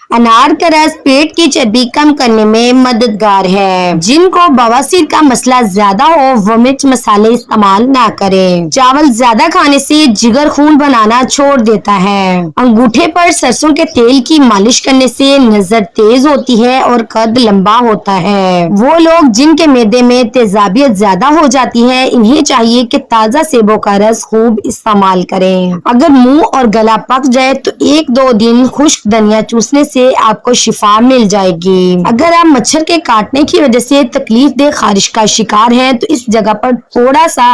अनार का रस पेट की चर्बी कम करने में मददगार है। जिनको बवासीर का मसला ज्यादा हो वो मिर्च मसाले इस्तेमाल ना करें। चावल ज्यादा खाने से जिगर खून बनाना छोड़ देता है। अंगूठे पर सरसों के तेल की मालिश करने से नजर तेज होती है और कद लंबा होता है। वो लोग जिनके मैदे में तेजाबियत ज्यादा हो जाती है, इन्हें चाहिए कि ताजा सेबों का रस खूब इस्तेमाल करें। अगर मुंह और गला पक जाए तो 1-2 दिन खुश्क धनिया चूसने से आपको शिफा मिल जाएगी। अगर आप मच्छर के काटने की वजह से तकलीफ दे खारिश का शिकार हैं तो इस जगह पर थोड़ा सा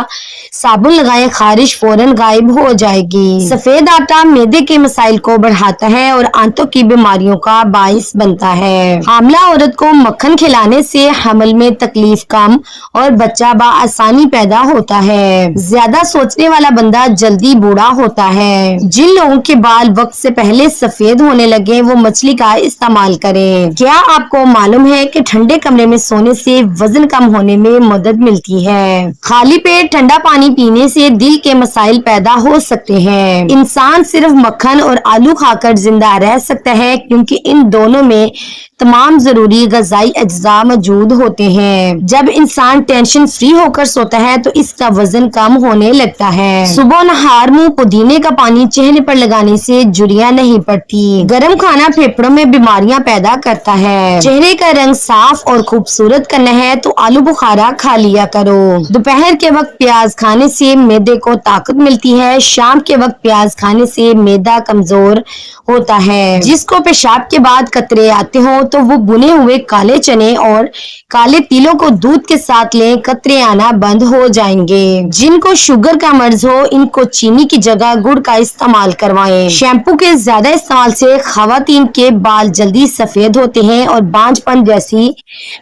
साबुन लगाएं, खारिश फौरन गायब हो जाएगी। सफेद आटा मैदे के मसाइल को बढ़ाता है और आंतों की बीमारियों का बाइस बनता है। हामला औरत को मक्खन खिलाने से हमल में तकलीफ कम और बच्चा आसानी पैदा होता है। ज्यादा सोचने वाला बंदा जल्दी बूढ़ा होता है। जिन लोगों के बाल वक्त से पहले सफेद होने लगे वो मछली का इस्तेमाल करें। क्या आपको मालूम है कि ठंडे कमरे में सोने से वजन कम होने में मदद मिलती है? खाली पेट ठंडा पानी पीने से दिल के मसाइल पैदा हो सकते हैं। इंसान सिर्फ मक्खन और आलू खाकर जिंदा रह सकता है क्योंकि इन दोनों में तमाम जरूरी गजाई अज्जा मौजूद होते हैं। जब इंसान टेंशन फ्री होकर सोता है तो इसका वजन कम होने लगता है। सुबह नहार मुंह पुदीने का पानी चेहरे पर लगाने से झुर्रियां नहीं पड़ती। गर्म खाना फेफड़ों में बीमारियां पैदा करता है। चेहरे का रंग साफ और खूबसूरत करना है तो आलू बुखारा खा लिया करो। दोपहर के वक्त प्याज खाने से मैदे को ताकत मिलती है। शाम के वक्त प्याज खाने से मैदा कमजोर होता है। जिसको पेशाब के बाद कतरे आते हो तो वो बुने हुए काले चने और काले तिलों को दूध के साथ लें, कतरे आना बंद हो जाएंगे। जिनको शुगर का मर्ज हो इनको चीनी की जगह गुड़ का इस्तेमाल करवाएं। शैम्पू के ज्यादा इस्तेमाल से खवातीन के बाल जल्दी सफेद होते हैं और बांझपन जैसी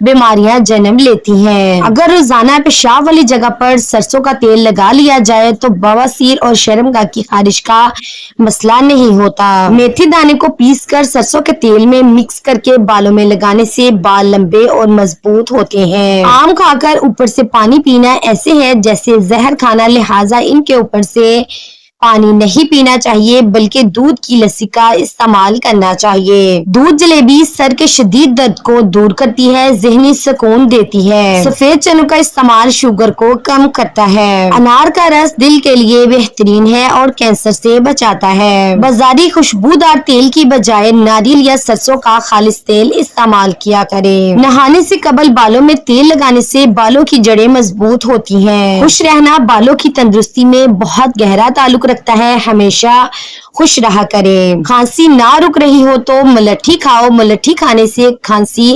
बीमारियां जन्म लेती हैं। अगर रोजाना पेशाब वाली जगह पर सरसों का तेल लगा लिया जाए तो बवासीर और शर्मगाह की खारिश का मसला नहीं होता। मेथी दाने को पीस कर सरसों के तेल में मिक्स करके बालों में लगाने से बाल लंबे और मजबूत होते हैं। आम खाकर ऊपर से पानी पीना ऐसे है जैसे जहर खाना, लिहाजा इनके ऊपर से पानी नहीं पीना चाहिए बल्कि दूध की लस्सी का इस्तेमाल करना चाहिए। दूध जलेबी सर के शदीद दर्द को दूर करती है, जहनी सुकून देती है। सफेद चनों का इस्तेमाल शुगर को कम करता है। अनार का रस दिल के लिए बेहतरीन है और कैंसर से बचाता है। बाजारी खुशबूदार तेल की बजाय नारियल या सरसों का खालिस तेल इस्तेमाल किया करें। नहाने से कबल बालों में तेल लगाने से बालों की जड़ें मजबूत होती हैं। खुश रहना बालों की तंदुरुस्ती में बहुत गहरा ताल्लुक रखता है। हमेशा खुश रहा करें। खांसी ना रुक रही हो तो मलट्ठी खाओ। मलट्ठी खाने से खांसी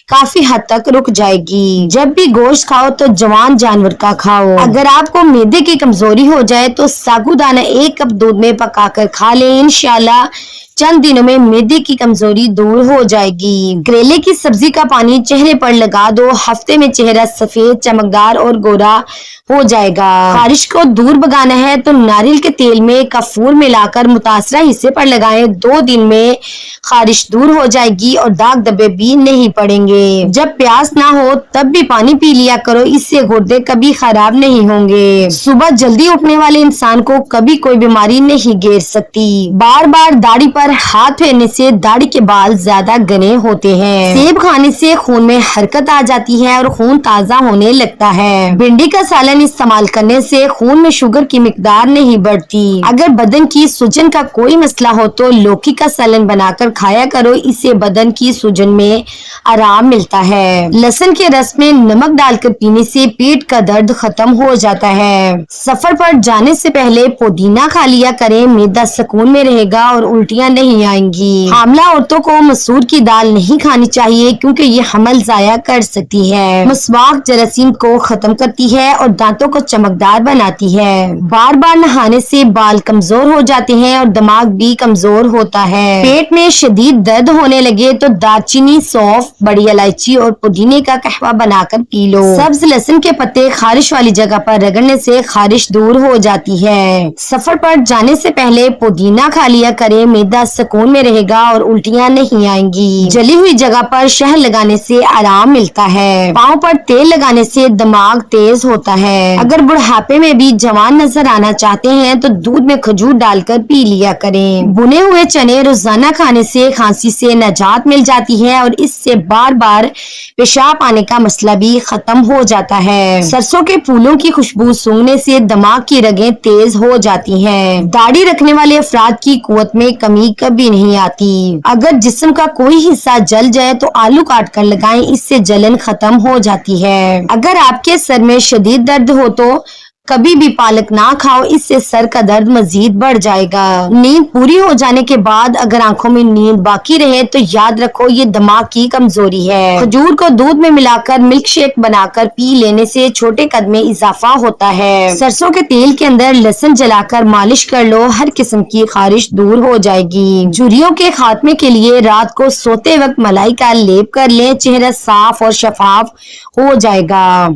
काफी हद तक रुक जाएगी। जब भी गोश्त खाओ तो जवान जानवर का खाओ। अगर आपको मैदे की कमजोरी हो जाए तो साबूदाना 1 कप दूध में पकाकर खा लें। इंशाल्लाह चंद दिनों में मैदे की कमजोरी दूर हो जाएगी। करेले की सब्जी का पानी चेहरे पर लगा दो, हफ्ते में चेहरा सफेद, चमकदार और गोरा हो जाएगा। खारिश को दूर भगाना है तो नारियल के तेल में कफूर मिलाकर मुतासरा हिस्से पर लगाएं। 2 दिन में खारिश दूर हो जाएगी और दाग धब्बे भी नहीं पड़ेंगे। जब प्यास ना हो तब भी पानी पी लिया करो, इससे गुर्दे कभी खराब नहीं होंगे। सुबह जल्दी उठने वाले इंसान को कभी कोई बीमारी नहीं घेर सकती। बार बार दाढ़ी पर हाथ फेरने से दाढ़ी के बाल ज्यादा घने होते हैं। सेब खाने से खून में हरकत आ जाती है और खून ताजा होने लगता है। भिंडी का सालन इस्तेमाल करने से खून में शुगर की मिकदार नहीं बढ़ती। अगर बदन की सूजन का कोई मसला हो तो लौकी का सालन बनाकर खाया करो, इससे बदन की सूजन में आराम मिलता है। लहसुन के रस में नमक डालकर पीने से पेट का दर्द खत्म हो जाता है। सफर पर जाने से पहले पुदीना खा लिया करें, मैदा सुकून में रहेगा और उल्टियां नहीं आएंगी। हामला औरतों को मसूर की दाल नहीं खानी चाहिए क्योंकि ये हमल जाया कर सकती है। मसवाक जरासीम को खत्म करती है और दांतों को चमकदार बनाती है। बार बार नहाने से बाल कमजोर हो जाते हैं और दिमाग भी कमजोर होता है। पेट में शदीद दर्द होने लगे तो दालचीनी, सौंफ, बड़ी इलायची और पुदीने का कहवा बनाकर पी लो। सब्ज लहसुन के पत्ते खारिश वाली जगह पर रगड़ने से खारिश दूर हो जाती है। सफर पर जाने से पहले पुदीना खा लिया करें, मैदा بچہ سکون میں رہے گا اور الٹیاں نہیں آئیں گی۔ جلی ہوئی جگہ پر شہد لگانے سے آرام ملتا ہے۔ پاؤں پر تیل لگانے سے دماغ تیز ہوتا ہے۔ اگر بڑھاپے میں بھی جوان نظر آنا چاہتے ہیں تو دودھ میں کھجور ڈال کر پی لیا کریں۔ بنے ہوئے چنے روزانہ کھانے سے کھانسی سے نجات مل جاتی ہے اور اس سے بار بار پیشاب آنے کا مسئلہ بھی ختم ہو جاتا ہے۔ سرسوں کے پھولوں کی خوشبو سونگھنے سے دماغ کی رگیں تیز ہو جاتی ہیں۔ داڑھی رکھنے والے افراد کی قوت میں کمی کبھی نہیں آتی۔ اگر جسم کا کوئی حصہ جل جائے تو آلو کاٹ کر لگائیں، اس سے جلن ختم ہو جاتی ہے۔ اگر آپ کے سر میں شدید درد ہو تو کبھی بھی پالک نہ کھاؤ، اس سے سر کا درد مزید بڑھ جائے گا۔ نیند پوری ہو جانے کے بعد اگر آنکھوں میں نیند باقی رہے تو یاد رکھو یہ دماغ کی کمزوری ہے۔ کھجور کو دودھ میں ملا کر ملک شیک بنا کر پی لینے سے چھوٹے قد میں اضافہ ہوتا ہے۔ سرسوں کے تیل کے اندر لہسن جلا کر مالش کر لو، ہر قسم کی خارش دور ہو جائے گی۔ جھریوں کے خاتمے کے لیے رات کو سوتے وقت ملائی کا لیپ کر لیں، چہرہ صاف اور شفاف ہو جائے گا۔